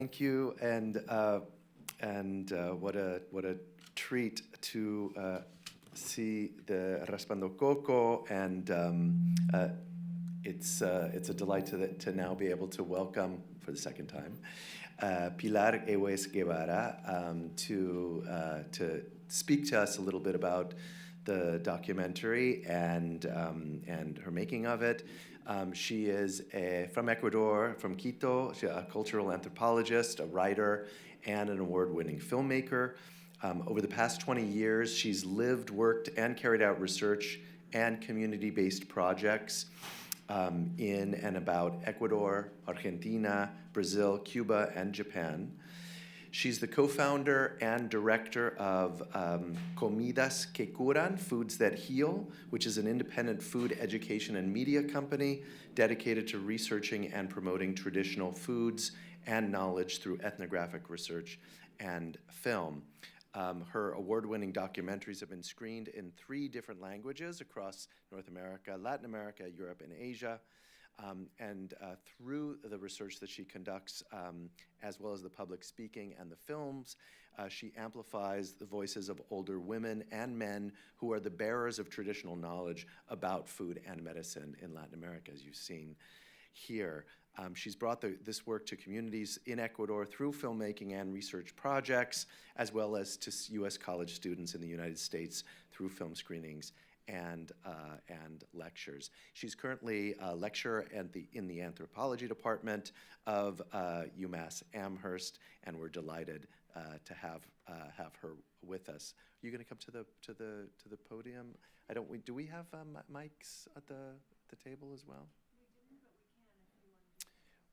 Thank you, and what a treat to see the Raspando Coco, and it's a delight to now be able to welcome for the second time Pilar Egüez Guevara to speak to us a little bit about the documentary and her making of it. She is from Ecuador, from Quito. She's a cultural anthropologist, a writer, and an award-winning filmmaker. Over the past 20 years, she's lived, worked, and carried out research and community-based projects in and about Ecuador, Argentina, Brazil, Cuba, and Japan. She's the co-founder and director of Comidas que Curan, Foods That Heal, which is an independent food education and media company dedicated to researching and promoting traditional foods and knowledge through ethnographic research and film. Her award-winning documentaries have been screened in 3 different languages across North America, Latin America, Europe, and Asia. Through the research that she conducts, as well as the public speaking and the films, she amplifies the voices of older women and men who are the bearers of traditional knowledge about food and medicine in Latin America, as you've seen here. She's brought this work to communities in Ecuador through filmmaking and research projects, as well as to U.S. college students in the United States through film screenings and lectures. She's currently a lecturer in the anthropology department of UMass Amherst, and we're delighted to have her with us. Are you going to come to the podium? Do we have mics at the table as well?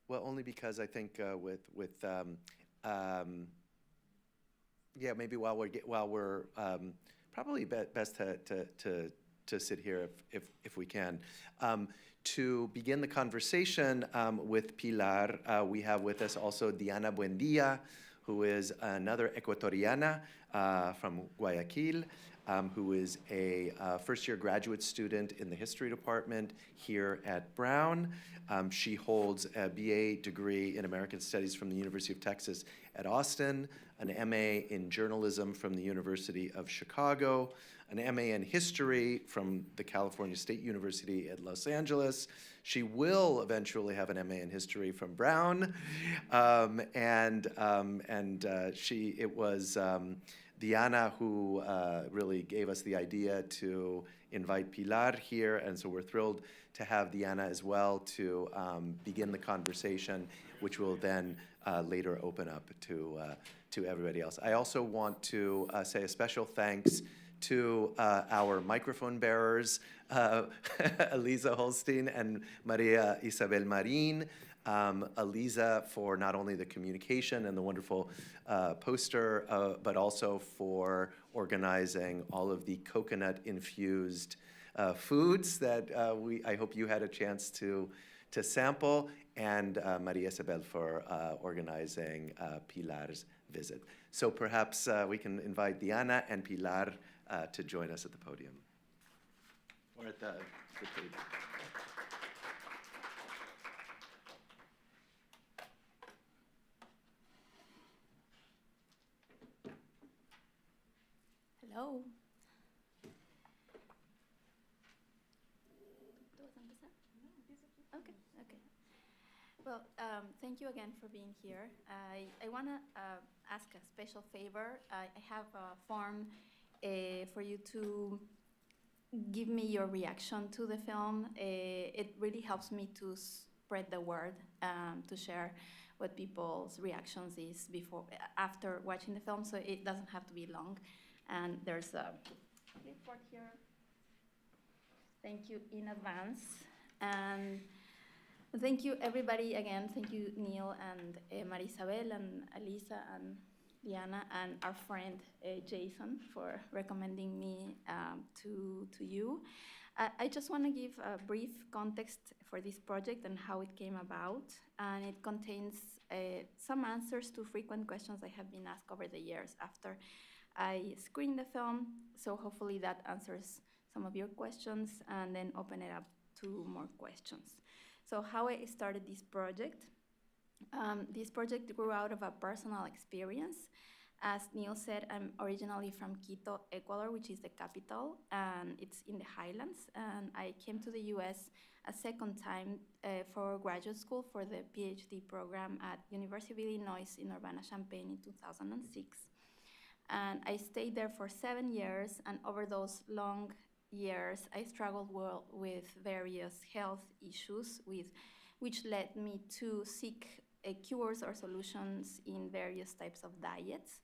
Well, only because I think yeah, maybe while we're probably best to sit here if we can. To begin the conversation with Pilar, we have with us also Diana Buendia, who is another Ecuatoriana from Guayaquil, who is a first-year graduate student in the history department here at Brown. She holds a BA degree in American Studies from the University of Texas at Austin, an MA in journalism from the University of Chicago, an MA in history from the California State University at Los Angeles. She will eventually have an MA in history from Brown, it was Diana who really gave us the idea to invite Pilar here, and so we're thrilled to have Diana as well to begin the conversation, which will then later open up to everybody else. I also want to say a special thanks to our microphone bearers, Eliza Holstein and Maria Isabel Marin. Eliza for not only the communication and the wonderful poster, but also for organizing all of the coconut-infused foods that I hope you had a chance to sample, and Maria Isabel for organizing Pilar's visit. So perhaps we can invite Diana and Pilar to join us at the podium, or at the table. Hello. Okay. Well, thank you again for being here. I want to ask a special favor. I have a form for you to give me your reaction to the film. It really helps me to spread the word, to share what people's reactions is after watching the film, so it doesn't have to be long. And there's a clipboard here. Thank you in advance. And thank you, everybody, again. Thank you, Neil and Marisabel and Elisa and Diana and our friend Jason for recommending me to you. I just want to give a brief context for this project and how it came about. And it contains some answers to frequent questions I have been asked over the years after I screened the film, so hopefully that answers some of your questions and then open it up to more questions. So how I started this project This project grew out of a personal experience. As Neil said, I'm originally from Quito, Ecuador, which is the capital, and it's in the highlands. And I came to the US a second time for graduate school for the PhD program at University of Illinois in Urbana-Champaign in 2006. And I stayed there for 7 years, and over those long years, I struggled well with various health issues, which led me to seek cures or solutions in various types of diets.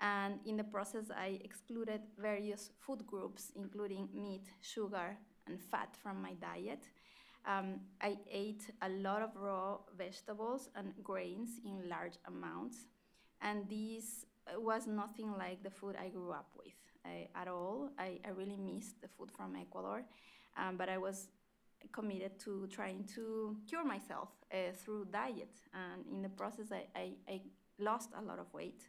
And in the process, I excluded various food groups, including meat, sugar, and fat from my diet. I ate a lot of raw vegetables and grains in large amounts, and this was nothing like the food I grew up with at all. I really missed the food from Ecuador, but I was committed to trying to cure myself through diet. And in the process, I lost a lot of weight.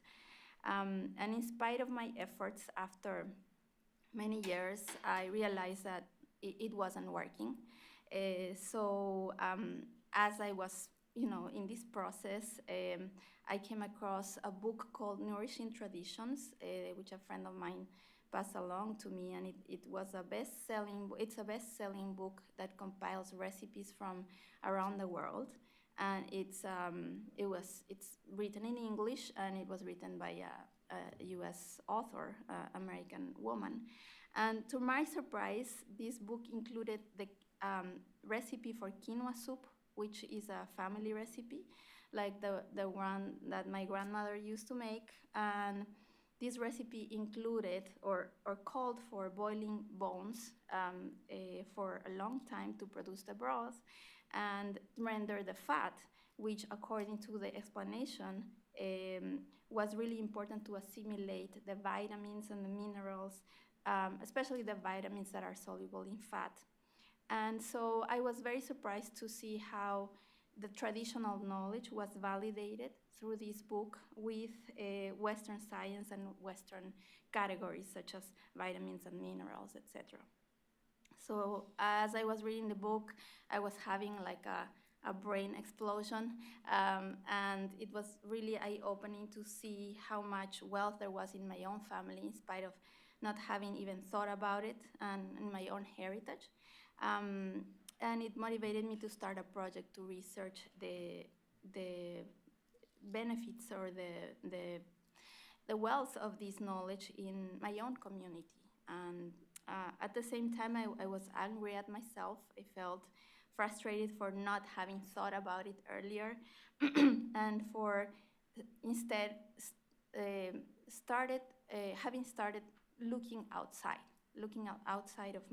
And in spite of my efforts, after many years, I realized that it wasn't working. So as I was, in this process, I came across a book called Nourishing Traditions, which a friend of mine passed along to me, and it's a best-selling book that compiles recipes from around the world, and it's written in English, and it was written by a U.S. author, American woman, and to my surprise, this book included the recipe for quinoa soup, which is a family recipe, like the one that my grandmother used to make, and this recipe included or called for boiling bones for a long time to produce the broth and render the fat, which according to the explanation was really important to assimilate the vitamins and the minerals, especially the vitamins that are soluble in fat. And so I was very surprised to see how the traditional knowledge was validated through this book with Western science and Western categories such as vitamins and minerals, etc. So as I was reading the book, I was having like a brain explosion, and it was really eye-opening to see how much wealth there was in my own family in spite of not having even thought about it, and in my own heritage. And it motivated me to start a project to research the benefits or the wealth of this knowledge in my own community. And at the same time, I was angry at myself. I felt frustrated for not having thought about it earlier, and for instead having started looking outside of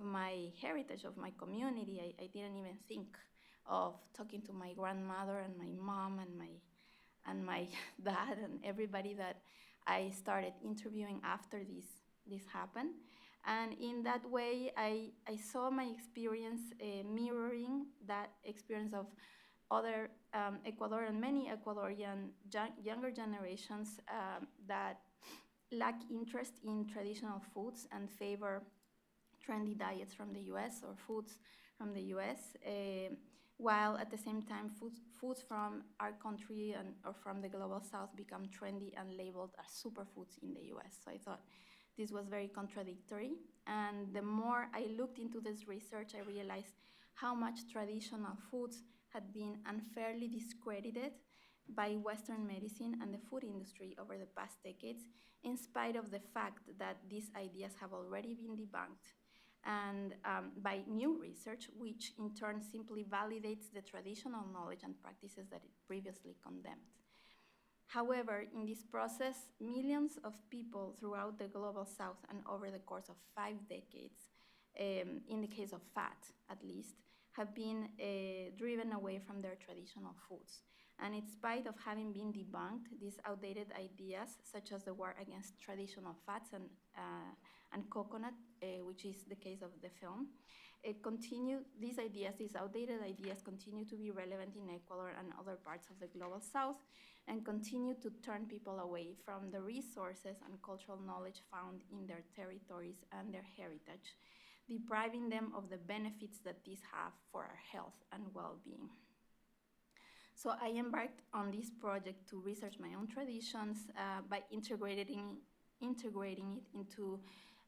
my heritage, of my community. I didn't even think of talking to my grandmother and my mom and my dad and everybody that I started interviewing after this happened. And in that way, I saw my experience mirroring that experience of other many Ecuadorian younger generations that lack interest in traditional foods and favor trendy diets from the US or foods from the US, while at the same time foods from our country or from the global south become trendy and labeled as superfoods in the US. So I thought this was very contradictory. And the more I looked into this research, I realized how much traditional foods had been unfairly discredited by Western medicine and the food industry over the past decades, in spite of the fact that these ideas have already been debunked, and by new research, which in turn simply validates the traditional knowledge and practices that it previously condemned. However, in this process, millions of people throughout the global south and over the course of 5 decades, in the case of fat at least, have been driven away from their traditional foods. And in spite of having been debunked, these outdated ideas, such as the war against traditional fats and coconut, which is the case of the film, these outdated ideas continue to be relevant in Ecuador and other parts of the global south, and continue to turn people away from the resources and cultural knowledge found in their territories and their heritage, depriving them of the benefits that these have for our health and well-being. So I embarked on this project to research my own traditions by integrating it into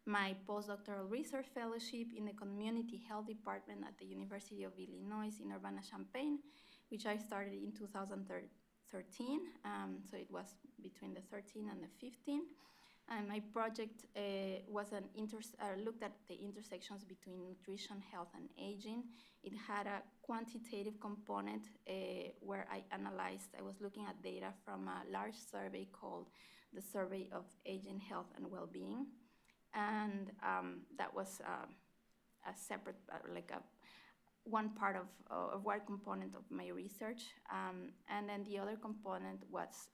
my postdoctoral research fellowship in the Community Health Department at the University of Illinois in Urbana-Champaign, which I started in 2013. So it was between the 13 and the 15. And my project looked at the intersections between nutrition, health, and aging. It had a quantitative component where I was looking at data from a large survey called the Survey of Aging, Health, and Well-Being. And that was a separate, one part of one component of my research. And then the other component was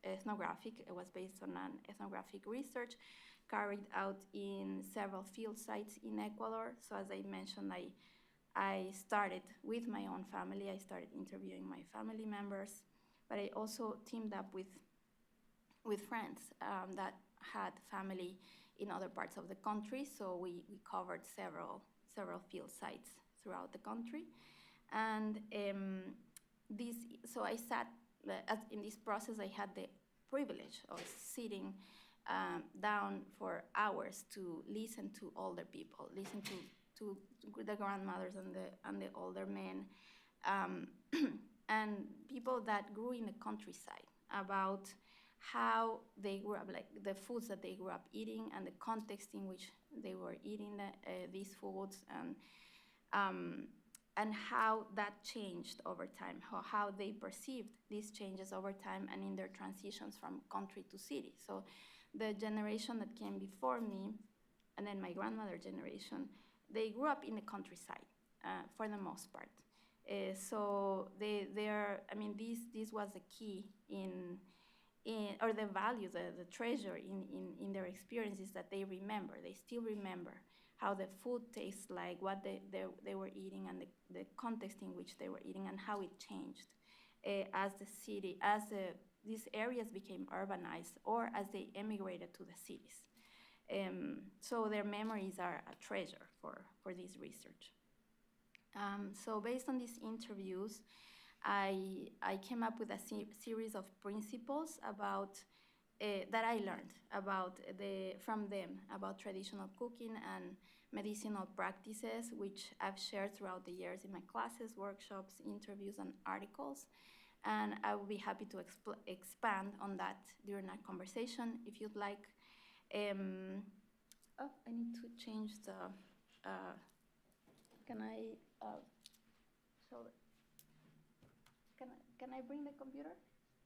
ethnographic. It was based on an ethnographic research carried out in several field sites in Ecuador. So as I mentioned, I started with my own family. I started interviewing my family members, but I also teamed up with friends that had family in other parts of the country. So we covered several field sites throughout the country. And so I sat, in this process, I had the privilege of sitting down for hours to listen to older people, listen to the grandmothers and the older men, and people that grew in the countryside, about how they grew up, like the foods that they grew up eating and the context in which they were eating these foods, and how that changed over time, how they perceived these changes over time and in their transitions from country to city. So the generation that came before me, and then my grandmother generation, they grew up in the countryside for the most part. So this was the key or the value, the treasure in their experiences, that they remember. They still remember how the food tastes like, what they were eating, and the context in which they were eating, and how it changed as these areas became urbanized or as they emigrated to the cities. So their memories are a treasure for this research. So based on these interviews, I came up with a series of principles that I learned from them about traditional cooking and medicinal practices, which I've shared throughout the years in my classes, workshops, interviews, and articles. And I will be happy to expand on that during our conversation if you'd like. I need to change the. Can I show it? Can I bring the computer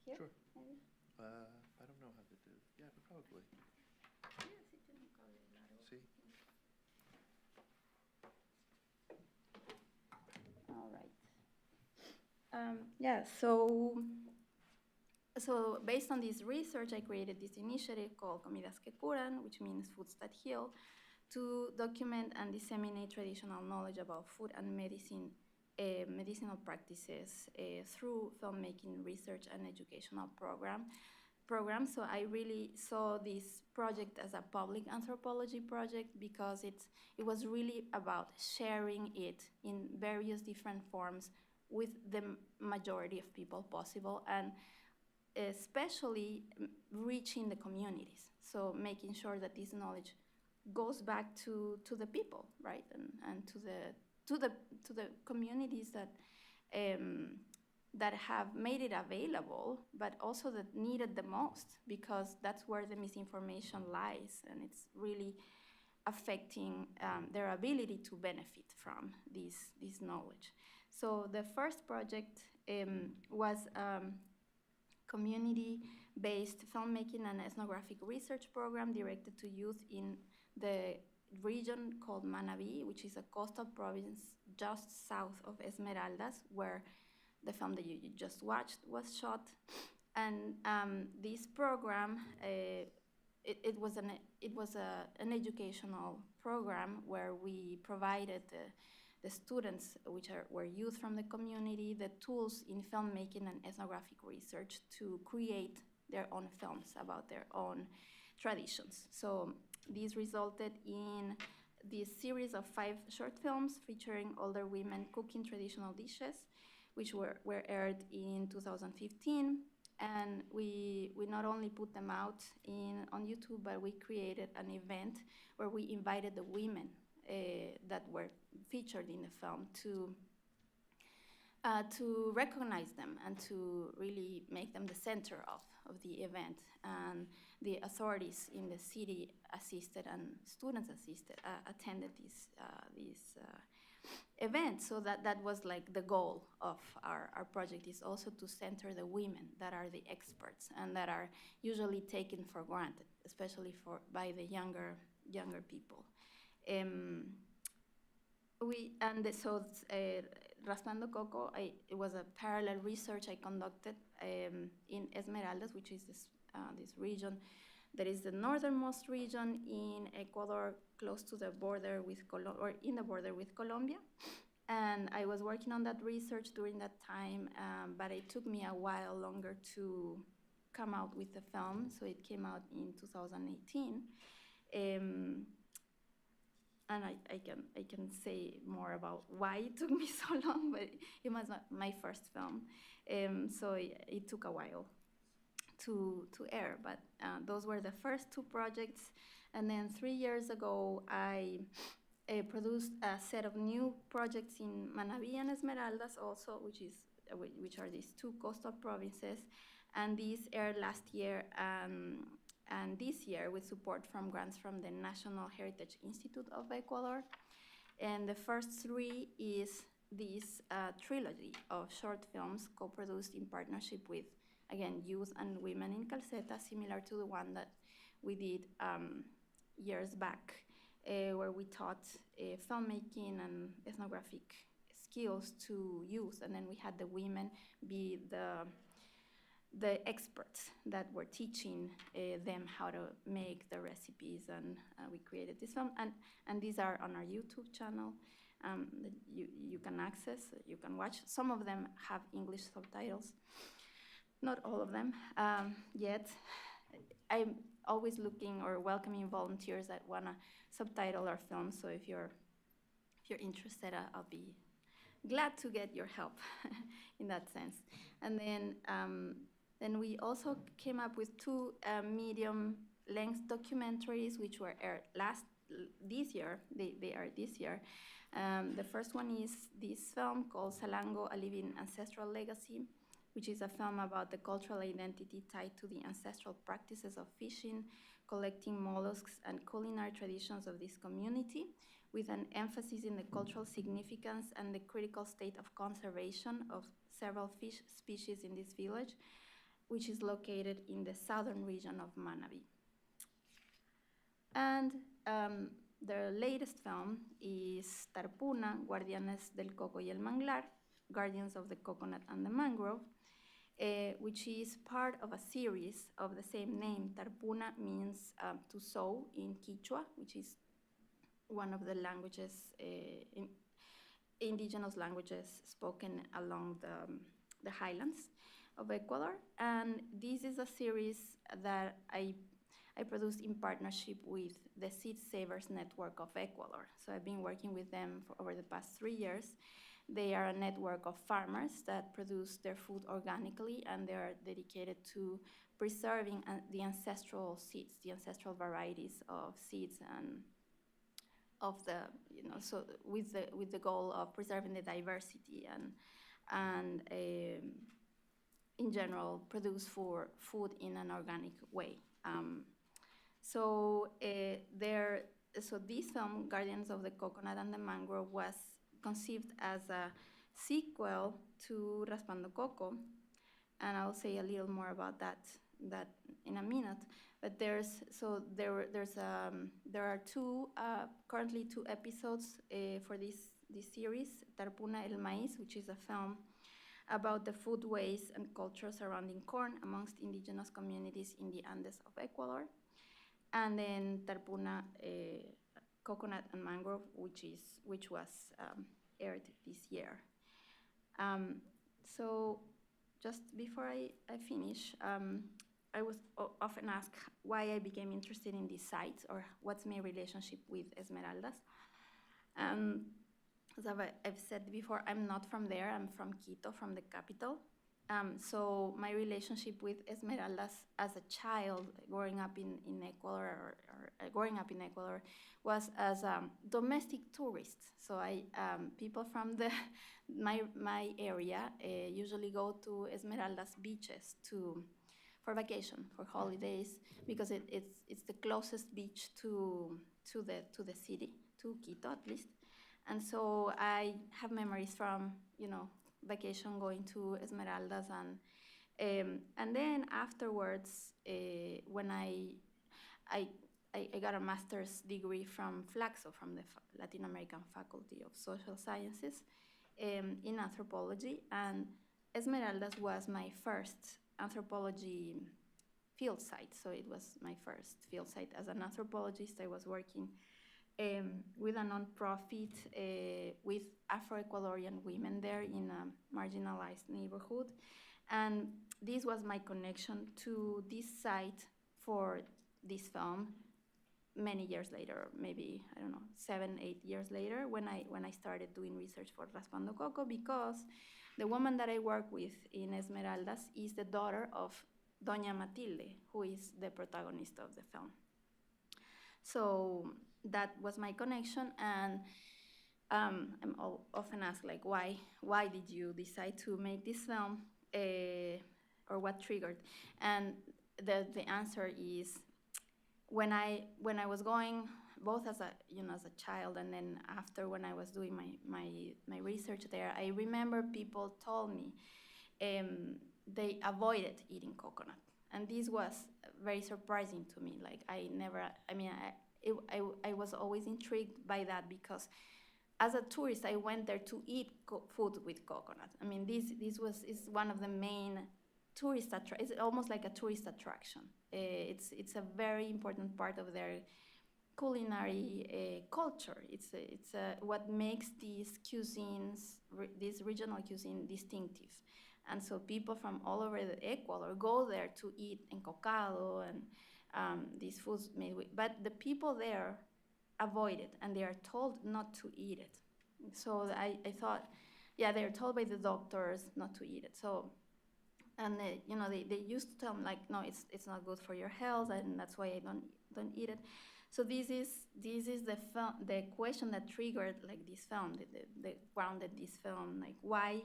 here? Sure. Maybe? I don't know how to do. Yeah, probably. See. All right. So based on this research, I created this initiative called Comidas que Curan, which means foods that heal, to document and disseminate traditional knowledge about food and medicinal practices through filmmaking, research, and educational programs. So I really saw this project as a public anthropology project because it was really about sharing it in various different forms with the majority of people possible, and especially reaching the communities. So making sure that this knowledge goes back to the people, right, and to the communities that have made it available, but also that need it the most, because that's where the misinformation lies, and it's really affecting their ability to benefit from this knowledge. So the first project was community-based filmmaking and ethnographic research program directed to youth in the region called Manabí, which is a coastal province just south of Esmeraldas, where the film that you just watched was shot. And this program, it was an educational program where we provided the students, which were youth from the community, the tools in filmmaking and ethnographic research to create their own films about their own traditions. So this resulted in this series of 5 short films featuring older women cooking traditional dishes, which were aired in 2015. And we not only put them out on YouTube, but we created an event where we invited the women that were featured in the film to recognize them and to really make them the center of the event. And the authorities in the city assisted and students assisted, attended this event. So that was like the goal of our project, is also to center the women that are the experts and that are usually taken for granted, especially by the younger people. Raspando Coco, it was a parallel research I conducted in Esmeraldas, which is this region that is the northernmost region in Ecuador, close to the border with in the border with Colombia. And I was working on that research during that time, but it took me a while longer to come out with the film. So it came out in 2018. And I can say more about why it took me so long, but it was my first film, so it took a while to air. But those were the first two projects, and then 3 years ago I produced a set of new projects in Manabí and Esmeraldas also, which are these two coastal provinces, and these aired last year. And this year with support from grants from the National Heritage Institute of Ecuador. And the first three is this trilogy of short films co-produced in partnership with, again, youth and women in Calceta, similar to the one that we did years back, where we taught filmmaking and ethnographic skills to youth, and then we had the women be the experts that were teaching them how to make the recipes, and we created this film, and these are on our YouTube channel that you can access, you can watch. Some of them have English subtitles, not all of them yet. I'm always looking or welcoming volunteers that want to subtitle our films, so if you're interested, I'll be glad to get your help in that sense. And then we also came up with two medium-length documentaries, which were aired this year. They are this year. The first one is this film called Salango, A Living Ancestral Legacy, which is a film about the cultural identity tied to the ancestral practices of fishing, collecting mollusks, and culinary traditions of this community, with an emphasis in the cultural significance and the critical state of conservation of several fish species in this village, which is located in the southern region of Manabí. And their latest film is Tarpuna, Guardianes del Coco y el Manglar, Guardians of the Coconut and the Mangrove, which is part of a series of the same name. Tarpuna means to sow in Quechua, which is one of the languages, indigenous languages spoken along the highlands of Ecuador. And this is a series that I produced in partnership with the Seed Savers Network of Ecuador. So I've been working with them for over the past 3 years. They are a network of farmers that produce their food organically, and they are dedicated to preserving the ancestral seeds, the ancestral varieties of seeds, and of the, so with the goal of preserving the diversity and in general produce for food in an organic way. So this film, Guardians of the Coconut and the Mangrove, was conceived as a sequel to Raspando Coco, and I'll say a little more about that in a minute. But there are currently two episodes for this series. Tarpuna el Maíz, which is a film about the foodways and culture surrounding corn amongst indigenous communities in the Andes of Ecuador, and then Tarpuna Coconut and Mangrove, which was aired this year. So just before I finish, I was often asked why I became interested in these sites, or what's my relationship with Esmeraldas. as I've said before, I'm not from there. I'm from Quito, from the capital. So my relationship with esmeraldas as a child, growing up in Ecuador, or growing up in Ecuador, was as domestic tourists. So people from my area usually go to Esmeraldas beaches for vacation, for holidays, because it's the closest beach to the city, to Quito at least. And so I have memories from vacation going to Esmeraldas, and then afterwards, when I got a master's degree from CLACS, so from the Latin American Faculty of Social Sciences, in anthropology, and Esmeraldas was my first anthropology field site. So it was my first field site as an anthropologist. I was working with a nonprofit with Afro-Ecuadorian women there in a marginalized neighborhood. And this was my connection to this site for this film many years later, maybe, I don't know, 7, 8 years later, when I started doing research for Raspando Coco, because the woman that I work with in Esmeraldas is the daughter of Doña Matilde, who is the protagonist of the film. So that was my connection, and I'm often asked, like, why did you decide to make this film, or what triggered? And the answer is, when I was going, both as a child, and then after, when I was doing my research there, I remember people told me they avoided eating coconut, and this was very surprising to me. Like, I was always intrigued by that, because as a tourist, I went there to eat food with coconut. I mean, this is one of the main tourist it's almost like a tourist attraction. It's a very important part of their culinary culture. It's what makes these cuisines, this regional cuisine, distinctive. And so people from all over the Ecuador go there to eat encocado and these foods made with, but the people there avoid it, and they are told not to eat it. So I thought, yeah, they're told by the doctors not to eat it. So, and they used to tell them, like, no, it's not good for your health, and that's why I don't eat it. So this is the question that triggered, like, this film, the grounded this film, like, why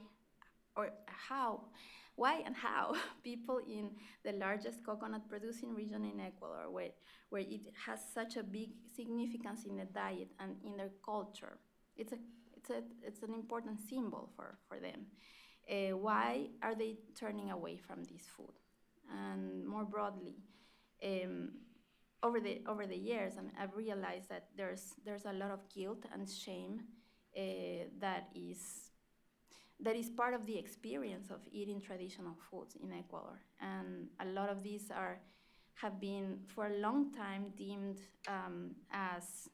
and how people in the largest coconut producing region in Ecuador, where it has such a big significance in the diet and in their culture, it's an important symbol for them. Why are they turning away from this food? And more broadly, over the years, I've realized that there's a lot of guilt and shame that is part of the experience of eating traditional foods in Ecuador. And a lot of these have been for a long time deemed as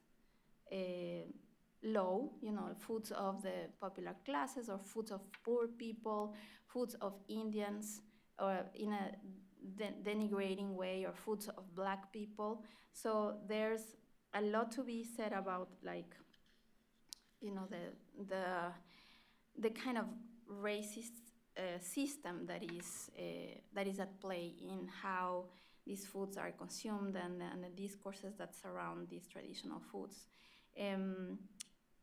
low, foods of the popular classes, or foods of poor people, foods of Indians, or in a denigrating way, or foods of Black people. So there's a lot to be said about, like, the kind of racist system that is at play in how these foods are consumed, and the discourses that surround these traditional foods.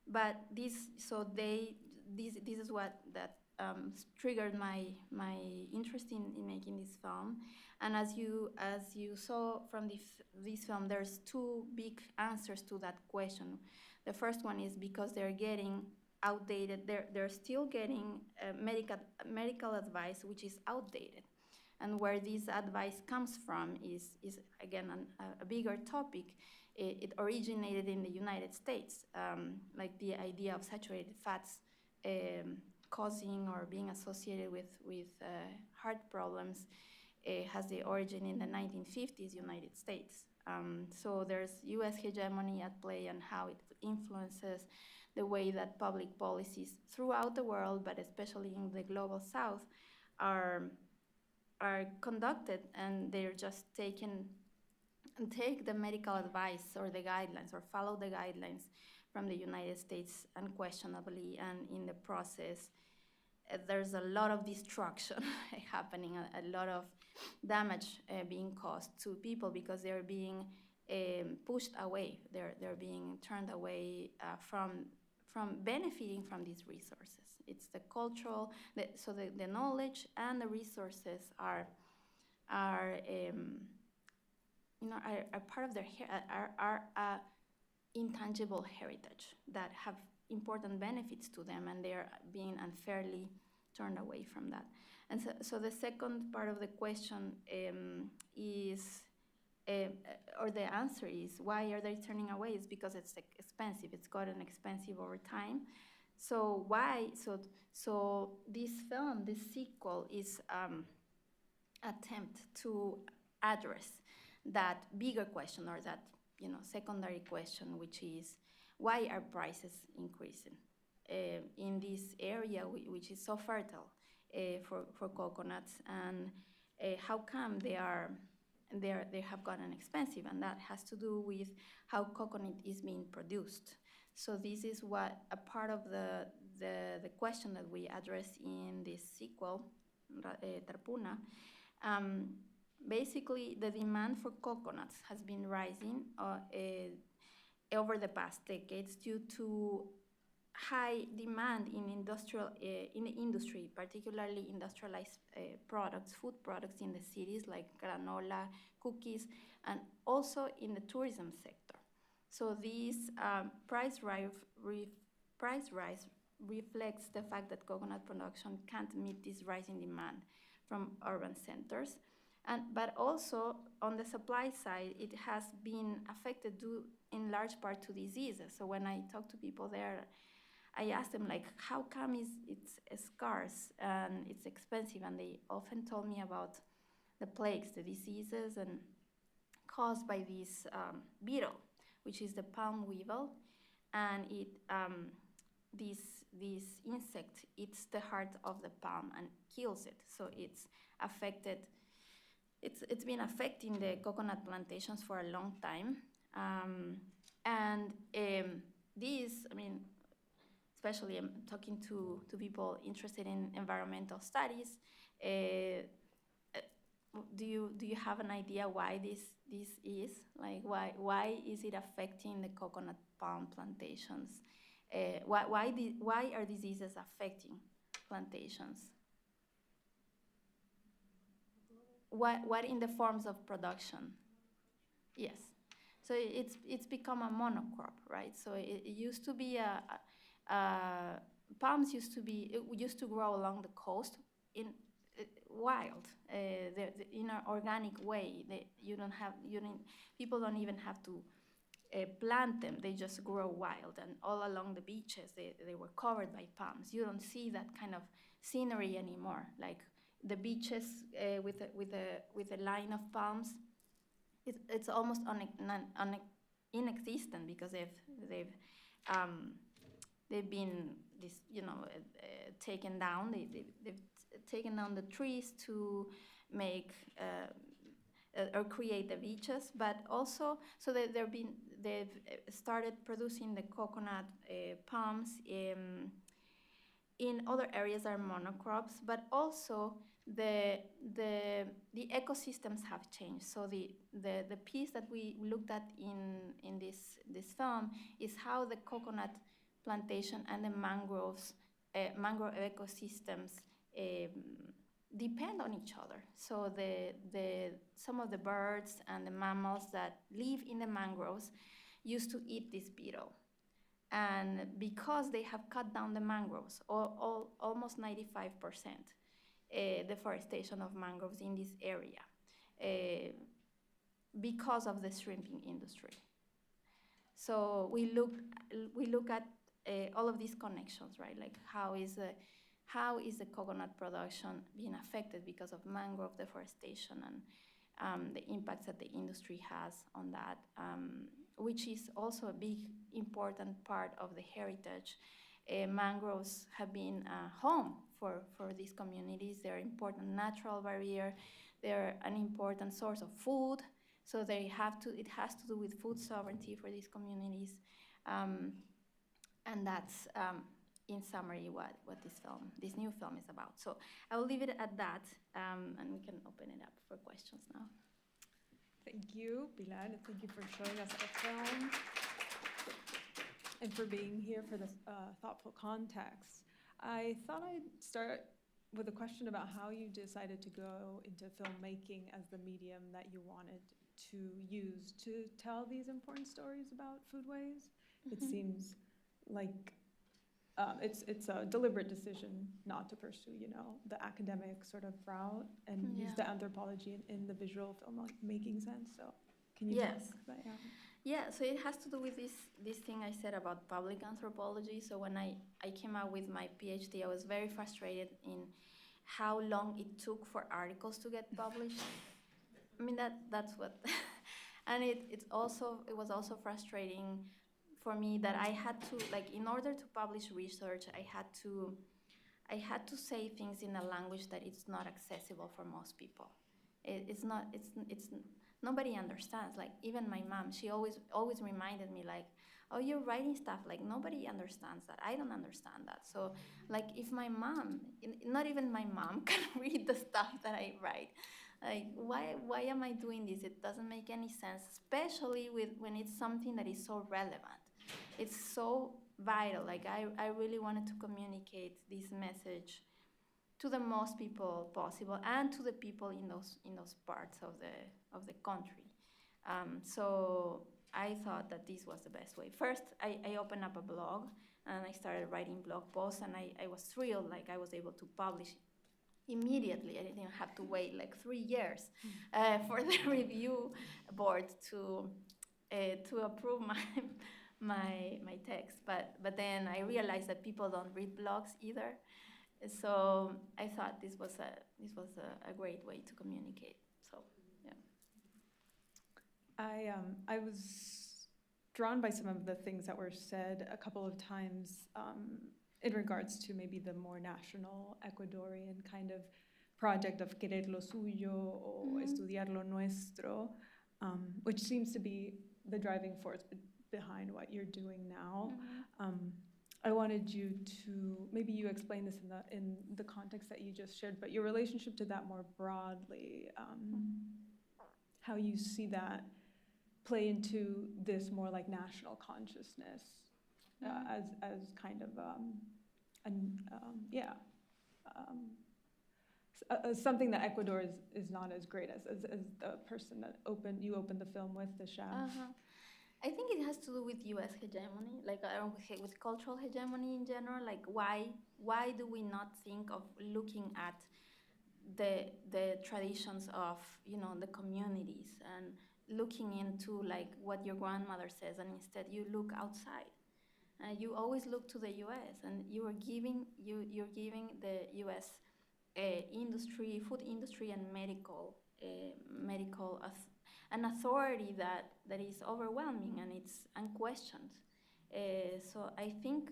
But this is what triggered my interest in making this film. And as you saw from this film, there's two big answers to that question. The first one is because they're getting outdated. They're still getting medical advice which is outdated, and where this advice comes from is again a bigger topic. It originated in the United States, like the idea of saturated fats causing or being associated with heart problems has the origin in the 1950s United States. So there's U.S. hegemony at play, and how it influences the way that public policies throughout the world, but especially in the global South, are conducted, and they're just take the medical advice or the guidelines, or follow the guidelines from the United States unquestionably, and in the process, there's a lot of destruction happening, a lot of damage being caused to people because they're being pushed away. They're being turned away from benefiting from these resources. It's the cultural, so the knowledge and the resources are part of their are intangible heritage that have important benefits to them, and they're being unfairly turned away from that. And so the second part of the question is, or the answer is, why are they turning away? It's because it's expensive. It's gotten expensive over time. So why? So this film, this sequel, is attempt to address that bigger question, or that secondary question, which is, why are prices increasing in this area which is so fertile for coconuts, and how come they have gotten expensive? And that has to do with how coconut is being produced. So this is what a part of the question that we address in this sequel, Tarpuna. Basically, the demand for coconuts has been rising over the past decades due to high demand in the industry, particularly industrialized products, food products in the cities like granola, cookies, and also in the tourism sector. So this price rise reflects the fact that coconut production can't meet this rising demand from urban centers. But also, on the supply side, it has been affected due in large part to diseases. So when I talk to people there, I ask them, like, how come it's scarce and it's expensive? And they often told me about the plagues, the diseases, and caused by this beetle, which is the palm weevil. And this insect eats the heart of the palm and kills it. So it's affected. It's been affecting the coconut plantations for a long time. Especially I'm talking to people interested in environmental studies. Do you have an idea why this is? Like, why is it affecting the coconut palm plantations? Why are diseases affecting plantations? What in the forms of production? Yes. So it's become a monocrop, right? So it used to be palms used to grow along the coast in wild, in an organic way. People don't even have to plant them. They just grow wild, and all along the beaches they were covered by palms. You don't see that kind of scenery anymore. Like the beaches with a line of palms, it's almost inexistent because they've been taken down. They've taken down the trees to make or create the beaches, but also so they've started producing the coconut palms in other areas that are monocrops, but also the ecosystems have changed. So the piece that we looked at in this film is how the coconut plantation and the mangrove ecosystems depend on each other. So some of the birds and the mammals that live in the mangroves used to eat this beetle. And because they have cut down the mangroves, almost 95% deforestation of mangroves in this area, because of the shrimping industry. So we look at all of these connections, right? Like how is the coconut production being affected because of mangrove deforestation, and the impacts that the industry has on that, which is also a big important part of the heritage. Mangroves have been a home for these communities. They're an important natural barrier. They're an important source of food. So it has to do with food sovereignty for these communities. And that's, in summary, what this new film is about. So I will leave it at that, and we can open it up for questions now. Thank you, Pilar, and thank you for showing us the film and for being here for this thoughtful context. I thought I'd start with a question about how you decided to go into filmmaking as the medium that you wanted to use to tell these important stories about foodways. It seems like it's a deliberate decision not to pursue, the academic sort of route and use the anthropology in the visual filmmaking sense. So can you talk about that? Yeah, so it has to do with this thing I said about public anthropology. So when I came out with my PhD, I was very frustrated in how long it took for articles to get published. I mean, that's what, and it was also frustrating for me that I had to, like, in order to publish research, I had to say things in a language that it's not accessible for most people. It's nobody understands. Like, even my mom, she always reminded me, like, oh, you're writing stuff, like, nobody understands that. I don't understand that. So, like, if my mom, not even my mom can read the stuff that I write, like, why am I doing this? It doesn't make any sense, especially when it's something that is so relevant. It's so vital. Like, I really wanted to communicate this message to the most people possible and to the people in those parts of the country. So I thought that this was the best way. First, I opened up a blog and I started writing blog posts, and I was thrilled. Like, I was able to publish immediately. I didn't have to wait like 3 years for the review board to approve my text. But then I realized that people don't read blogs either. So I thought this was a great way to communicate. So yeah. I was drawn by some of the things that were said a couple of times in regards to maybe the more national Ecuadorian kind of project of querer lo suyo or estudiar lo nuestro, which seems to be the driving force behind what you're doing now. I wanted you to, maybe you explain this in the context that you just shared, but your relationship to that more broadly, how you see that play into this more like national consciousness as kind of something that Ecuador is not as great as the person that you opened the film with, the chef. I think it has to do with U.S. hegemony, like with cultural hegemony in general. Like, why do we not think of looking at the traditions of the communities and looking into like what your grandmother says, and instead you look outside. You always look to the U.S. and you're giving the U.S. Food industry, and medical an authority that is overwhelming and it's unquestioned. So I think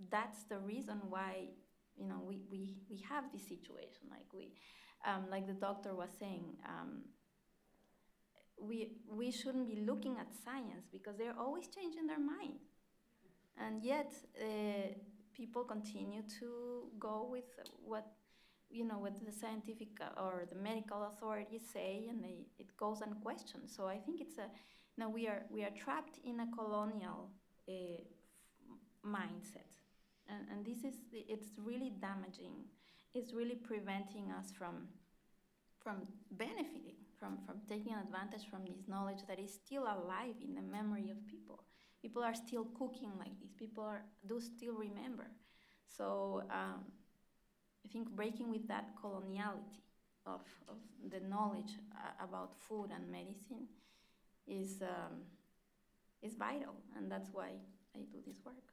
that's the reason why we have this situation. Like the doctor was saying, we shouldn't be looking at science because they're always changing their mind, and yet people continue to go with what the scientific or the medical authorities say, and it goes unquestioned. So I think it's we are trapped in a colonial mindset, and it's really damaging. It's really preventing us from benefiting, from taking advantage from this knowledge that is still alive in the memory of people. People are still cooking like this. People do still remember. So I think breaking with that coloniality of the knowledge about food and medicine is vital, and that's why I do this work.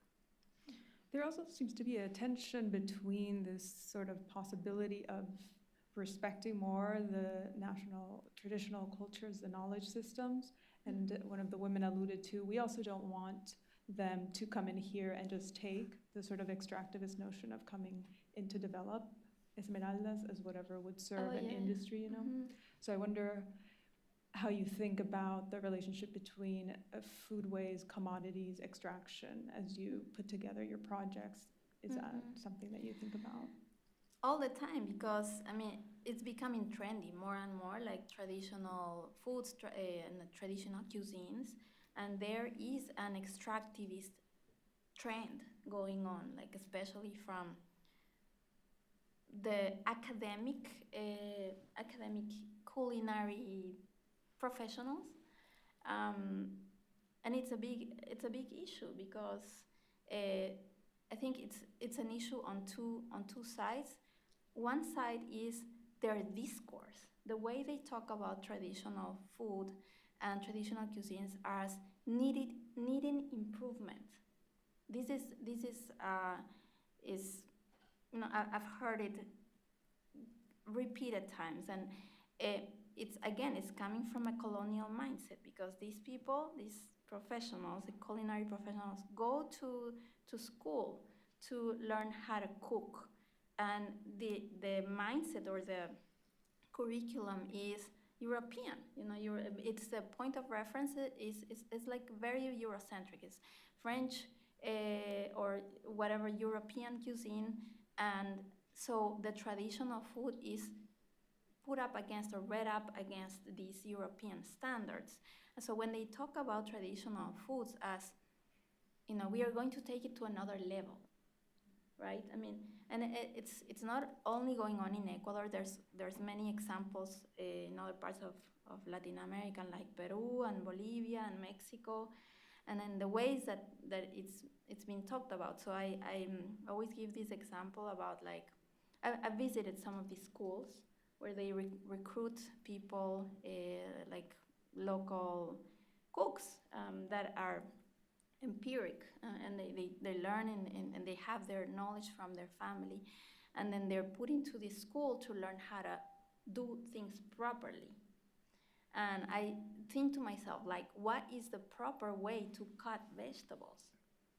There also seems to be a tension between this sort of possibility of respecting more the national traditional cultures, the knowledge systems, and one of the women alluded to, we also don't want them to come in here and just take the sort of extractivist notion of coming in to develop esmeraldas as whatever would serve an industry, So I wonder how you think about the relationship between foodways, commodities, extraction as you put together your projects. Is that something that you think about? All the time, because I mean it's becoming trendy more and more, like traditional foods and traditional cuisines, and there is an extractivist trend going on, like especially from the academic culinary professionals, and it's a big issue because I think it's an issue on two sides. One side is their discourse, the way they talk about traditional food and traditional cuisines as needing improvement. This is you know, I've heard it repeated times, and it's coming from a colonial mindset, because these people, these professionals, the culinary professionals, go to school to learn how to cook, and the mindset or the curriculum is European. You know, it's the point of reference is like very Eurocentric. It's French or whatever European cuisine, and so the traditional food is put up against or read up against these European standards. And so when they talk about traditional foods as, you know, we are going to take it to another level, right? I mean, and it's not only going on in Ecuador. There's many examples in other parts of Latin America, like Peru and Bolivia and Mexico, and then the ways that it's been talked about. So I always give this example about, like, I visited some of these schools where they recruit people, like local cooks that are empiric, and they learn and they have their knowledge from their family, and then they're put into this school to learn how to do things properly. And I think to myself, like, what is the proper way to cut vegetables,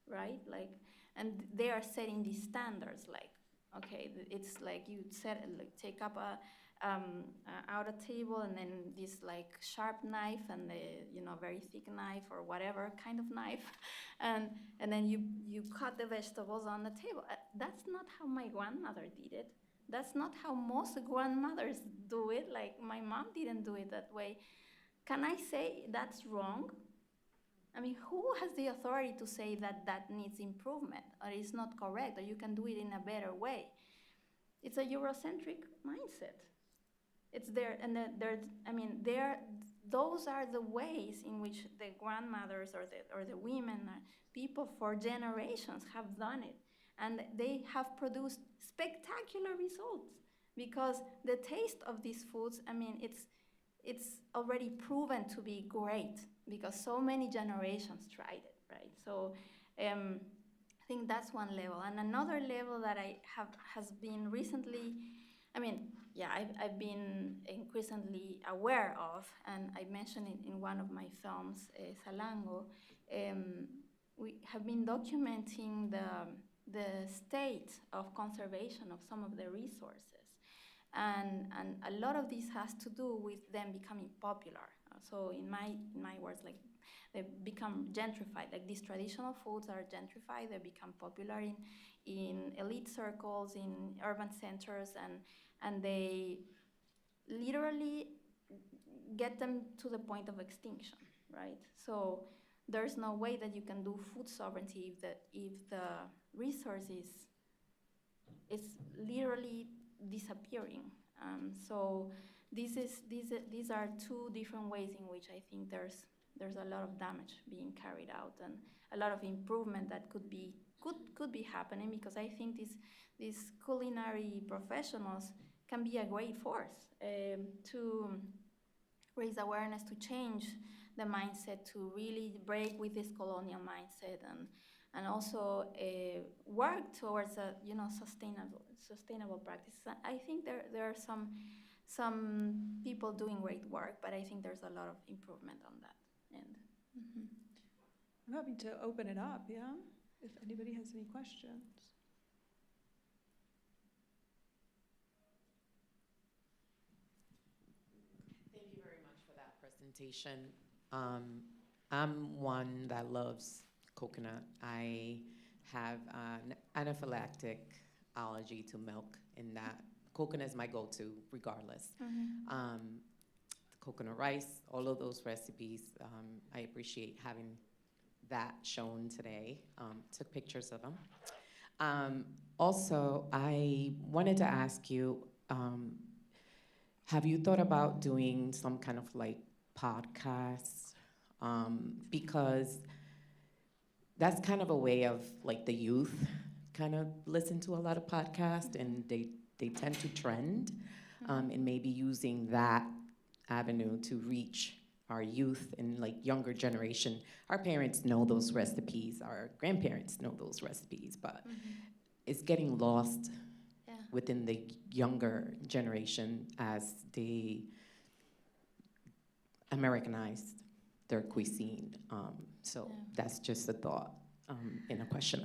right? Like, and they are setting these standards, like, okay, it's like you take up out a table, and then this like sharp knife and the, you know, very thick knife or whatever kind of knife, and then you cut the vegetables on the table. That's not how my grandmother did it. That's not how most grandmothers do it. Like, my mom didn't do it that way. Can I say that's wrong? I mean, who has the authority to say that that needs improvement, or is not correct, or you can do it in a better way? It's a Eurocentric mindset. It's there, and those are the ways in which the grandmothers or the women, people for generations have done it. And they have produced spectacular results, because the taste of these foods, I mean, it's already proven to be great, because so many generations tried it, right? So I think that's one level. And another level that has been recently, I mean, yeah, I've been increasingly aware of, and I mentioned it in one of my films, Salango. We have been documenting the state of conservation of some of the resources. And a lot of this has to do with them becoming popular. So in my words, like, they become gentrified. Like, these traditional foods are gentrified. They become popular in elite circles, in urban centers, and they literally get them to the point of extinction, right? So there's no way that you can do food sovereignty if the resource is literally disappearing. So these are two different ways in which I think there's a lot of damage being carried out, and a lot of improvement that could be happening, because I think these culinary professionals can be a great force to raise awareness, to change the mindset, to really break with this colonial mindset, and also work towards a, you know, sustainable practices. I think there are some people doing great work, but I think there's a lot of improvement on that end. Mm-hmm. I'm happy to open it up, yeah? If anybody has any questions. presentation. I'm one that loves coconut. I have an anaphylactic allergy to milk, and that coconut is my go-to regardless. Coconut rice, all of those recipes, I appreciate having that shown today. Took pictures of them. Also, I wanted to ask you, have you thought about doing some kind of like podcasts? Because that's kind of a way of like the youth kind of listen to a lot of podcasts, and they tend to trend, and maybe using that avenue to reach our youth and like younger generation. Our parents know those recipes, our grandparents know those recipes, but it's getting lost within the younger generation as they Americanize their cuisine. So that's just a thought and a question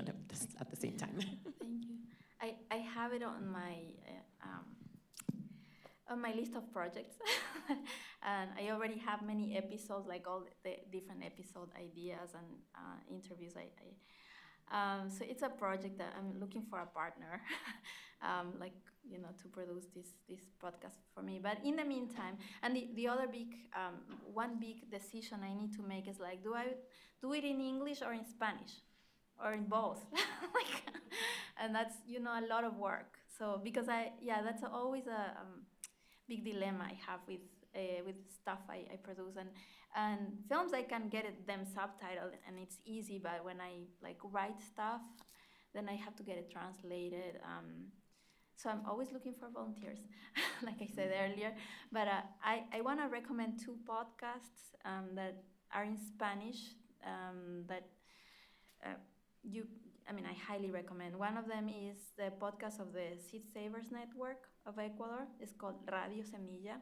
at the same time. Thank you. I have it on my list of projects, and I already have many episodes, like all the different episode ideas and interviews. So it's a project that I'm looking for a partner, like, you know, to produce this podcast for me. But in the meantime, and the other one big decision I need to make is like, do I do it in English or in Spanish, or in both? And that's, you know, a lot of work. So because that's always a big dilemma I have with stuff I produce, and films I can get them subtitled and it's easy, but when I like write stuff, then I have to get it translated. So I'm always looking for volunteers, like I said earlier. But I want to recommend two podcasts that are in Spanish that I highly recommend. One of them is the podcast of the Seed Savers Network of Ecuador. It's called Radio Semilla,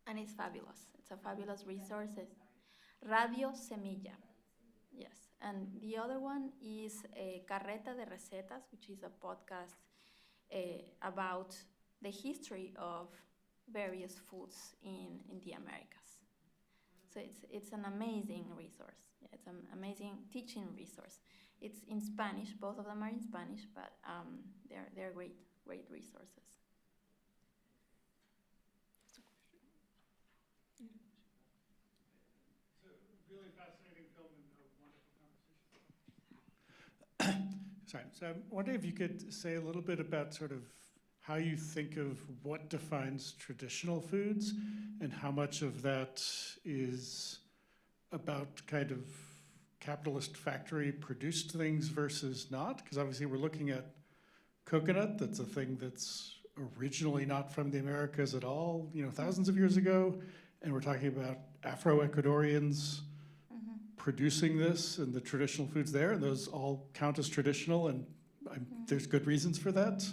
and it's fabulous. It's a fabulous resource. Radio Semilla, yes. And the other one is Carreta de Recetas, which is a podcast about the history of various foods in the Americas. So it's an amazing resource. Yeah, it's an amazing teaching resource. It's in Spanish. Both of them are in Spanish, but they're great resources. It's a really fascinating film and a wonderful conversation. Sorry, so I'm wondering if you could say a little bit about sort of how you think of what defines traditional foods and how much of that is about kind of capitalist factory produced things versus not, because obviously we're looking at coconut. That's a thing that's originally not from the Americas at all, you know, thousands of years ago, and we're talking about Afro-Ecuadorians producing this and the traditional foods there, and those all count as traditional, and there's good reasons for that.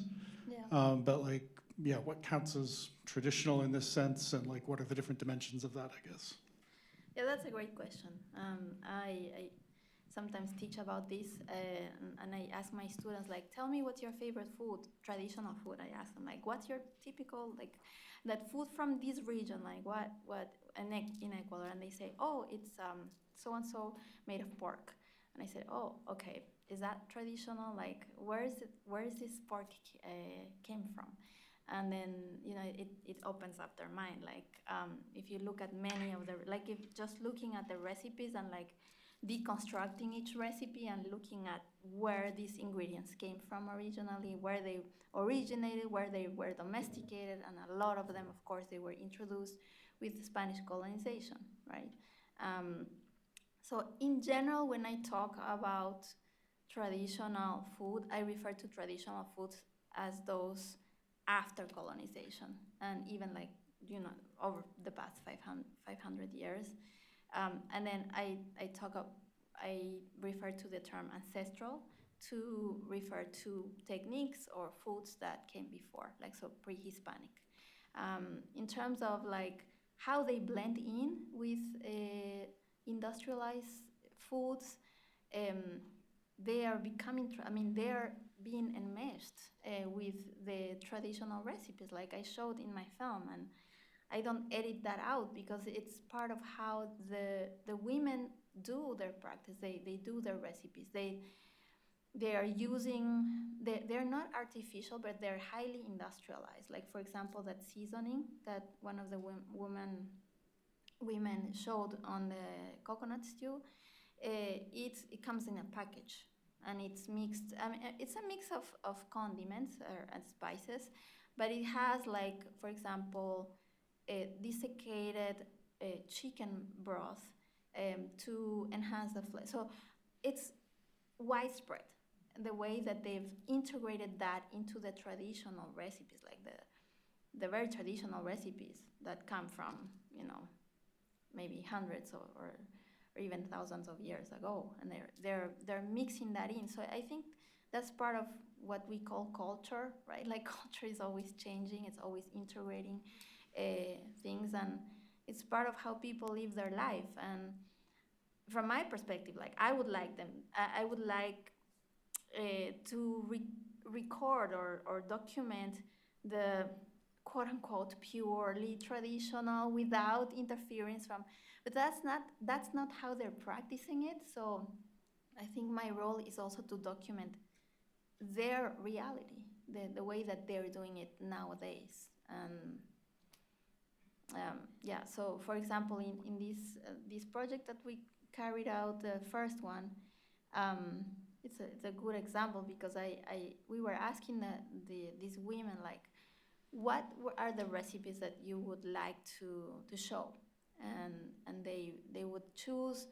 But like, yeah, what counts as traditional in this sense, and like, what are the different dimensions of that, I guess? Yeah, that's a great question. I sometimes teach about this, and I ask my students, like, tell me what's your favorite food, traditional food. I ask them, like, what's your typical, like, that food from this region, like, what in Ecuador? And they say, oh, it's so-and-so made of pork. And I said, oh, okay, is that traditional? Like, where is this pork came from? And then, you know, it opens up their mind. Like, if you look at many of the, like, if just looking at the recipes and like deconstructing each recipe and looking at where these ingredients came from originally, where they originated, where they were domesticated, and a lot of them, of course, they were introduced with Spanish colonization, right? So in general, when I talk about traditional food, I refer to traditional foods as those after colonization, and even like, you know, over the past 500 years. And then I refer to the term ancestral to refer to techniques or foods that came before, like so pre-Hispanic. In terms of like how they blend in with industrialized foods, they are becoming, they are being enmeshed with the traditional recipes, like I showed in my film. And I don't edit that out because it's part of how the women do their practice. They do their recipes. They are using, they're not artificial, but they're highly industrialized. Like, for example, that seasoning that one of the women showed on the coconut stew, it comes in a package and it's mixed. I mean, it's a mix of condiments and spices, but it has, like, for example, desiccated chicken broth to enhance the flavor. So it's widespread, the way that they've integrated that into the traditional recipes, like the very traditional recipes that come from, maybe hundreds or even thousands of years ago, and they're mixing that in. So I think that's part of what we call culture, right? Like, culture is always changing, it's always integrating things, and it's part of how people live their life. And from my perspective, like, I would like to record or document the quote-unquote purely traditional without interference from, but that's not how they're practicing it. So I think my role is also to document their reality, the way that they're doing it nowadays. And so for example, in this project that we carried out, the first one, it's a good example because we were asking these women, like, what are the recipes that you would like to show, and they would choose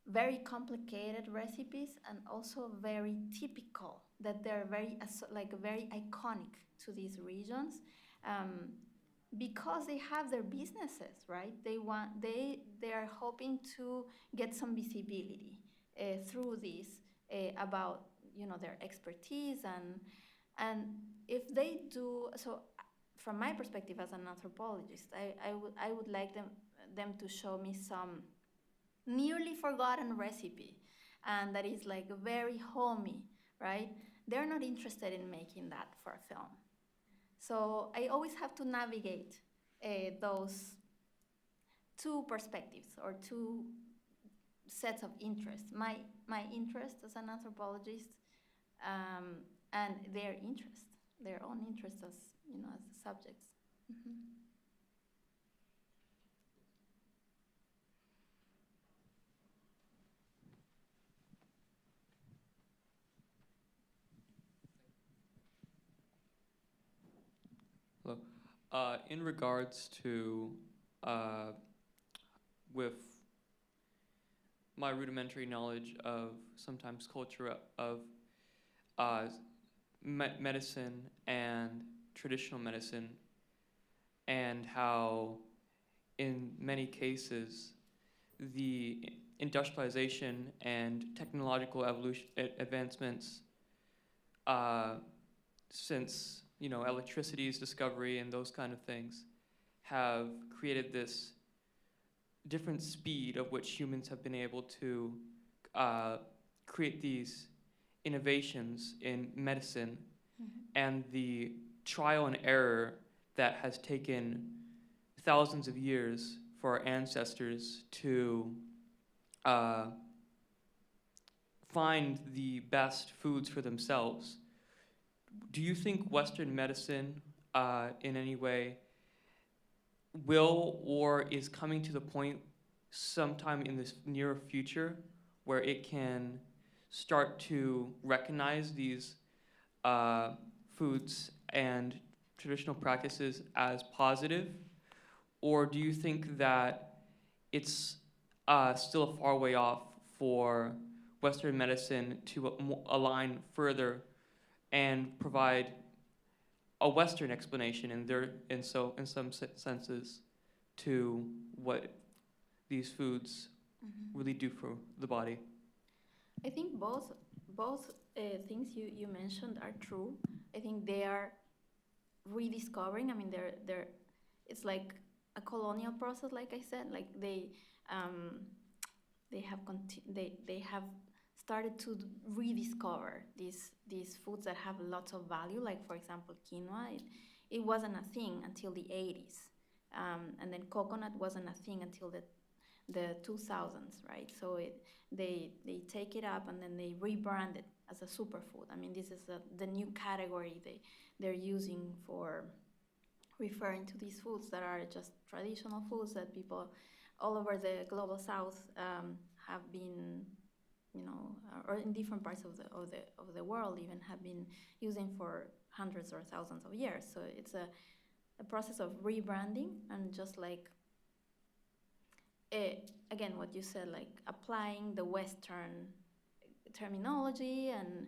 very complicated recipes and also very typical, that they're very iconic to these regions, because they have their businesses, right? They are hoping to get some visibility through this, about their expertise, and if they do so. From my perspective as an anthropologist, I would like them to show me some nearly forgotten recipe, and that is like very homey, right? They're not interested in making that for a film. So I always have to navigate those two perspectives or two sets of interests. My interest as an anthropologist, and their interest, their own interest as as the subjects. Mm-hmm. Hello. In regards to, with my rudimentary knowledge of sometimes culture of medicine and traditional medicine, and how in many cases the industrialization and technological advancements since electricity's discovery and those kind of things have created this different speed of which humans have been able to create these innovations in medicine, mm-hmm. and the trial and error that has taken thousands of years for our ancestors to find the best foods for themselves. Do you think Western medicine in any way will or is coming to the point sometime in this near future where it can start to recognize these foods and traditional practices as positive? Or do you think that it's still a far way off for Western medicine to align further and provide a Western explanation in some senses to what these foods mm-hmm. really do for the body? I think both things you mentioned are true. I think they are rediscovering. I mean, it's like a colonial process, like I said. Like they have started to rediscover these foods that have lots of value. Like, for example, quinoa. It wasn't a thing until the 80s. And then coconut wasn't a thing until the 2000s, right? So they take it up and then they rebrand it as a superfood. I mean, this is the new category they're using for referring to these foods that are just traditional foods that people all over the global south have been, or in different parts of the world even have been using for hundreds or thousands of years. So it's a process of rebranding and just like again what you said, like applying the Western terminology and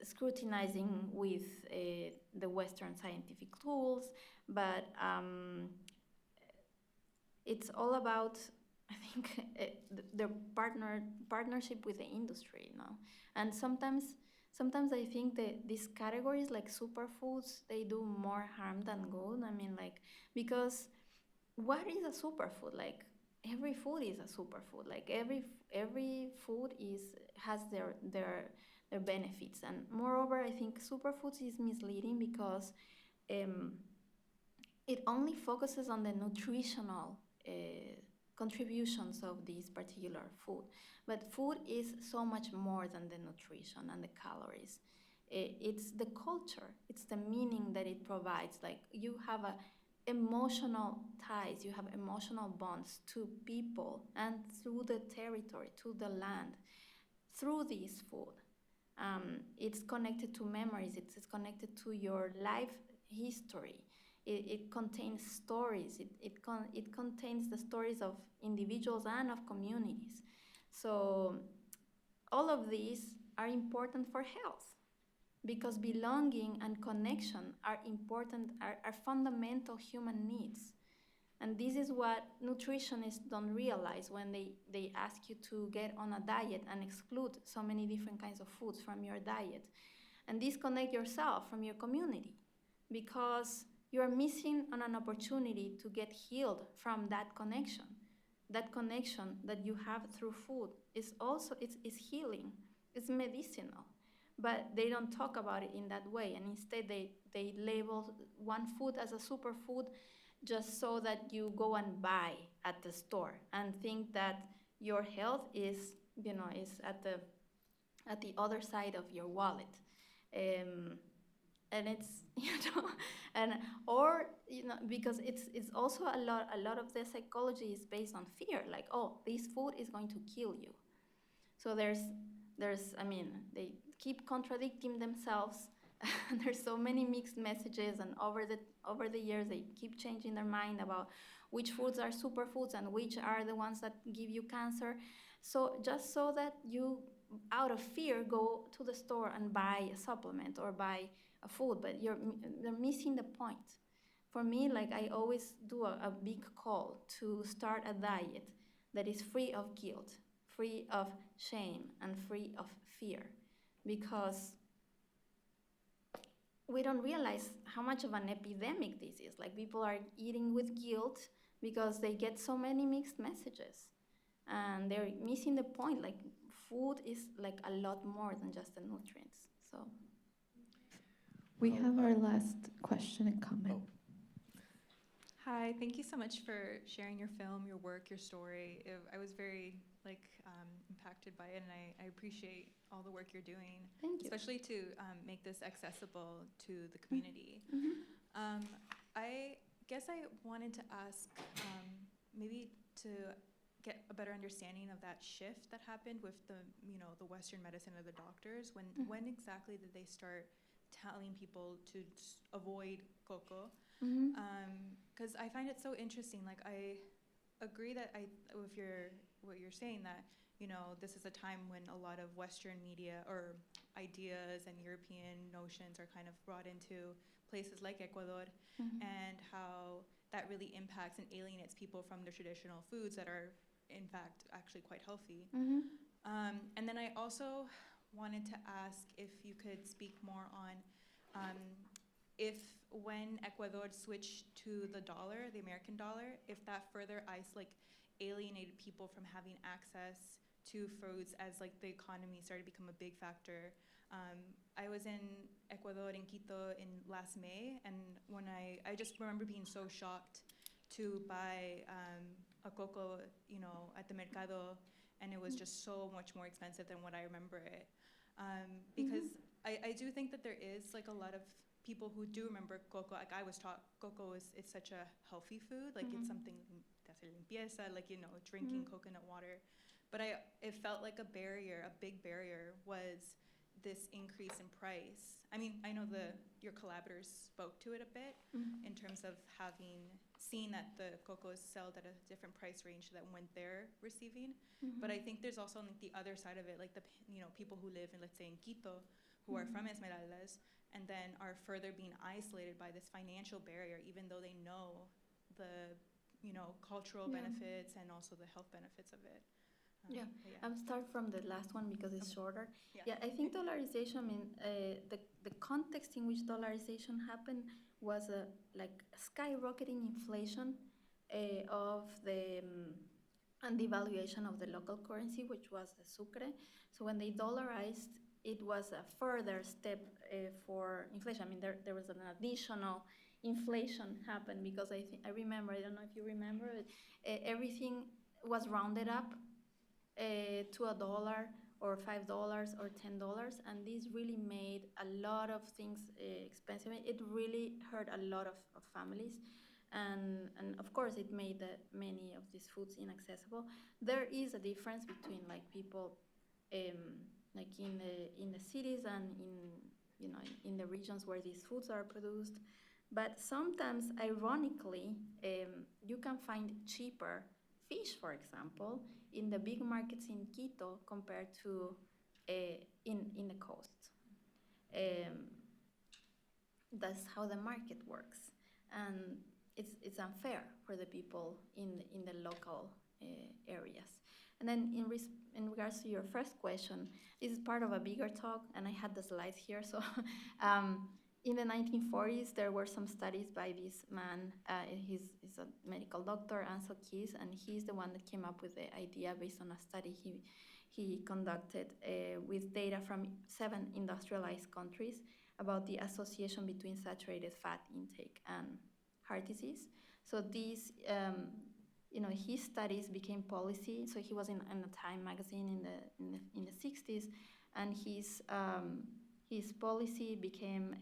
scrutinizing with the Western scientific tools, but it's all about, I think, the partnership with the industry, And sometimes I think that these categories like superfoods, they do more harm than good. I mean, like, because what is a superfood? Like, every food is a superfood. Like, every food has their benefits. And moreover, I think superfoods is misleading because it only focuses on the nutritional contributions of this particular food. But food is so much more than the nutrition and the calories. It's the culture, it's the meaning that it provides. Like, you have emotional ties, you have emotional bonds to people and through the territory, to the land, through this food. It's connected to memories, it's connected to your life history. It contains stories, it contains the stories of individuals and of communities. So all of these are important for health because belonging and connection are important, are fundamental human needs. And this is what nutritionists don't realize when they ask you to get on a diet and exclude so many different kinds of foods from your diet and disconnect yourself from your community because you are missing on an opportunity to get healed from that connection. That connection that you have through food is also, it's healing, it's medicinal. But they don't talk about it in that way, and instead they label one food as a superfood just so that you go and buy at the store and think that your health is at the other side of your wallet. And it's because it's also a lot of the psychology is based on fear, like, oh, this food is going to kill you. So there's they keep contradicting themselves. There's so many mixed messages, and over the years they keep changing their mind about which foods are superfoods and which are the ones that give you cancer. So just so that you, out of fear, go to the store and buy a supplement or buy a food, but they're missing the point. For me, like, I always do a big call to start a diet that is free of guilt, free of shame, and free of fear, because we don't realize how much of an epidemic this is. Like, people are eating with guilt because they get so many mixed messages, and they're missing the point. Like, food is like a lot more than just the nutrients. So we have our last question and comment. Hi, thank you so much for sharing your film, your work, your story. I was very impacted by it, and I appreciate all the work you're doing. Thank you. Especially to make this accessible to the community. Mm-hmm. I guess I wanted to ask maybe to get a better understanding of that shift that happened with the Western medicine of the doctors. When exactly did they start telling people to avoid coco? Because I find it so interesting. Like, I agree that with what you're saying, that this is a time when a lot of Western media or ideas and European notions are kind of brought into places like Ecuador, and how that really impacts and alienates people from their traditional foods that are in fact actually quite healthy. And then I also wanted to ask if you could speak more on if when Ecuador switched to the dollar, the American dollar, if that further alienated people from having access to foods as the economy started to become a big factor I was in Ecuador, in Quito, in last May, and when I just remember being so shocked to buy a coco, at the mercado, and it was just so much more expensive than what I remember it. Because I do think that there is like a lot of people who do remember coco. Like I was taught coco is such a healthy food. Like it's something that's a limpieza, like, drinking coconut water. But it felt like a big barrier was this increase in price. I mean, I know your collaborators spoke to it a bit in terms of seen that the cocoa is sold at a different price range than when they're receiving. But I think there's also like the other side of it, like the people who live in, let's say, in Quito, who are from Esmeraldas, and then are further being isolated by this financial barrier, even though they know the cultural benefits and also the health benefits of it. I'll start from the last one because it's shorter. Yeah. I think dollarization, the context in which dollarization happened was like skyrocketing inflation of the and devaluation of the local currency, which was the sucre. So when they dollarized, it was a further step for inflation. I mean, there was an additional inflation happened because I remember, I don't know if you remember it, everything was rounded up to $1 or $5 or $10, and this really made a lot of things expensive. It really hurt a lot of families, and of course it made many of these foods inaccessible. There is a difference between like people like in the cities and in the regions where these foods are produced, but sometimes ironically you can find cheaper fish, for example, in the big markets in Quito compared to in the coast. That's how the market works, and it's unfair for the people in the local areas. And then in regards to your first question, this is part of a bigger talk, and I had the slides here. So in the 1940s, there were some studies by this man. He's a medical doctor, Ansel Keys, and he's the one that came up with the idea based on a study he conducted with data from 7 industrialized countries about the association between saturated fat intake and heart disease. So these, his studies became policy. So he was in a Time magazine in the 60s, and his policy became,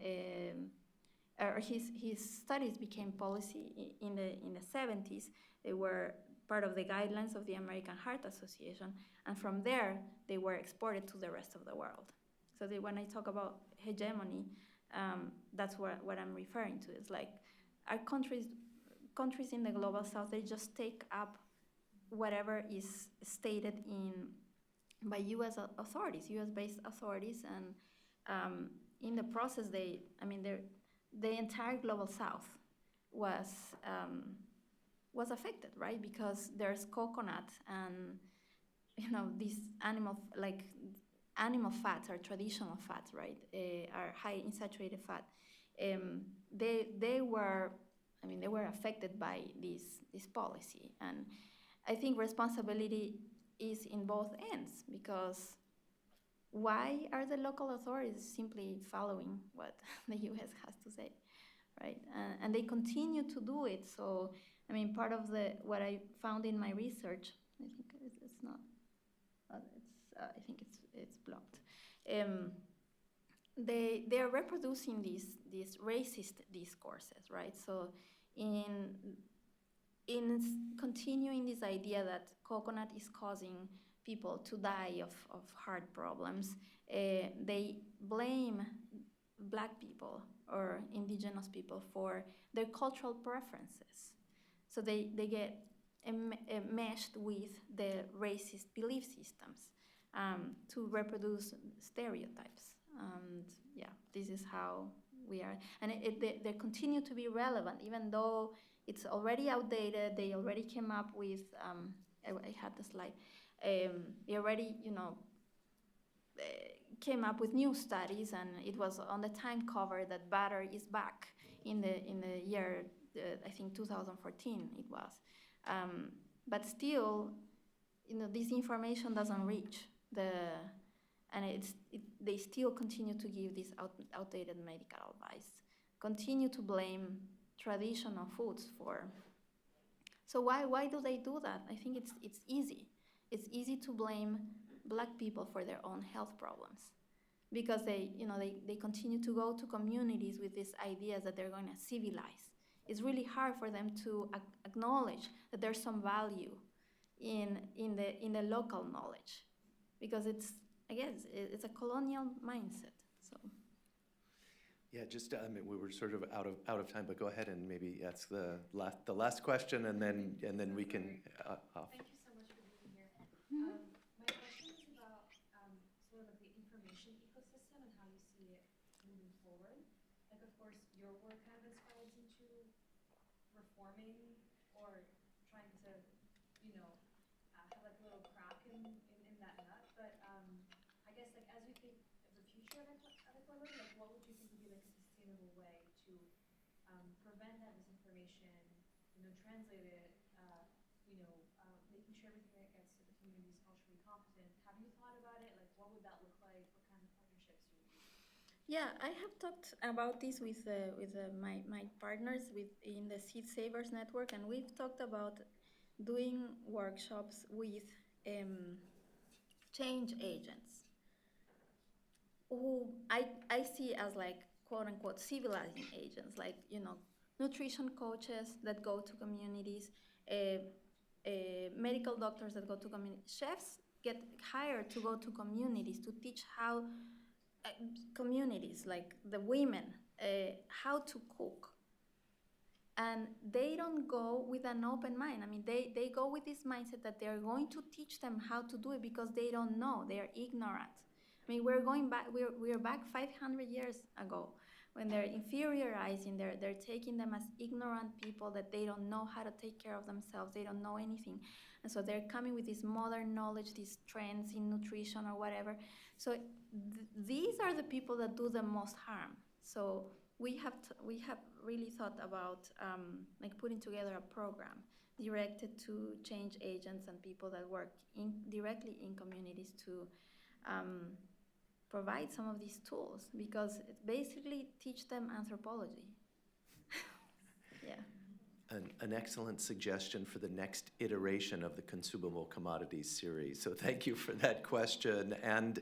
or his studies became policy in the 70s. They were part of the guidelines of the American Heart Association, and from there they were exported to the rest of the world. So when I talk about hegemony, that's what I'm referring to. It's like our countries in the global south, they just take up whatever is stated by U.S. authorities, U.S.-based authorities, and in the process, the entire global south was affected, right? Because there's coconut and these animal fats are traditional fats, right? Are high in saturated fat. They were affected by this policy, and I think responsibility is in both ends, because why are the local authorities simply following what the U.S. has to say, right? And they continue to do it. So, part of what I found in my research, I think it's not, I think it's blocked. They are reproducing these racist discourses, right? So, in continuing this idea that coconut is causing people to die of heart problems, they blame Black people or indigenous people for their cultural preferences. So they get meshed with the racist belief systems to reproduce stereotypes. And this is how we are. And they continue to be relevant, even though it's already outdated. They already came up with, I had the slide, they already, came up with new studies, and it was on the Time cover that batter is back in the year, I think 2014 it was. But still, this information doesn't reach they still continue to give this outdated medical advice, continue to blame traditional foods for. So why do they do that? I think it's easy. It's easy to blame Black people for their own health problems, because they continue to go to communities with these ideas that they're going to civilize. It's really hard for them to acknowledge that there's some value in the local knowledge, because it's a colonial mindset. So. Yeah, just we were sort of out of time, but go ahead and maybe ask the last question, and then we can. Thank you so much for being here. My question is about sort of like the information ecosystem and how you see it moving forward. Like, of course, your work kind of inspires you to reforming or trying to, have like a little crack in that nut. But I guess like as you think of the future of Ecuador, like what would you think would be like a sustainable way to prevent that misinformation, translate it, making sure everything that gets to the community is culturally competent. Have you thought about it? Like, what would that look like? What kind of partnerships do you do? Yeah, I have talked about this with my partners in the Seed Savers Network, and we've talked about doing workshops with change agents, who I see as like quote unquote civilizing agents, like nutrition coaches that go to communities, medical doctors that go to communities, chefs get hired to go to communities to teach how communities, like the women, how to cook. And they don't go with an open mind. I mean, they go with this mindset that they're going to teach them how to do it because they don't know, they're ignorant. I mean, we're back 500 years ago when they're inferiorizing, they're taking them as ignorant people, that they don't know how to take care of themselves, they don't know anything. And so they're coming with this modern knowledge, these trends in nutrition or whatever. So these are the people that do the most harm. So we have really thought about like putting together a program directed to change agents and people that work directly in communities to provide some of these tools, because it basically teach them anthropology. Yeah. An excellent suggestion for the next iteration of the Consumable Commodities series. So thank you for that question and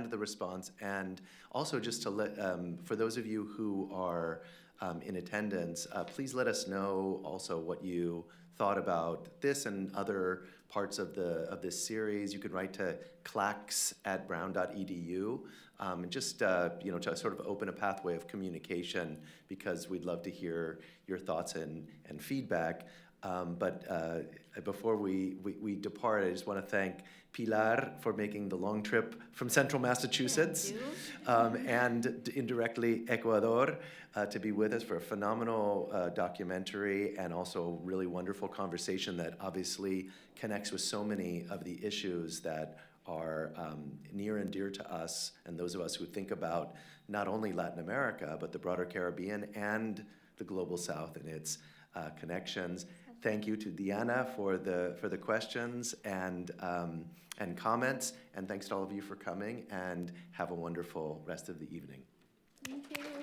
the response. And also just to let, for those of you who are in attendance, please let us know also what you thought about this and other parts of this series. You can write to clacs@brown.edu and just to sort of open a pathway of communication, because we'd love to hear your thoughts and feedback. But before we depart, I just want to thank Pilar for making the long trip from central Massachusetts and indirectly Ecuador to be with us for a phenomenal documentary and also really wonderful conversation that obviously connects with so many of the issues that are near and dear to us and those of us who think about not only Latin America, but the broader Caribbean and the Global South and its connections. Thank you to Diana for the questions and comments, and thanks to all of you for coming, and have a wonderful rest of the evening. Thank you.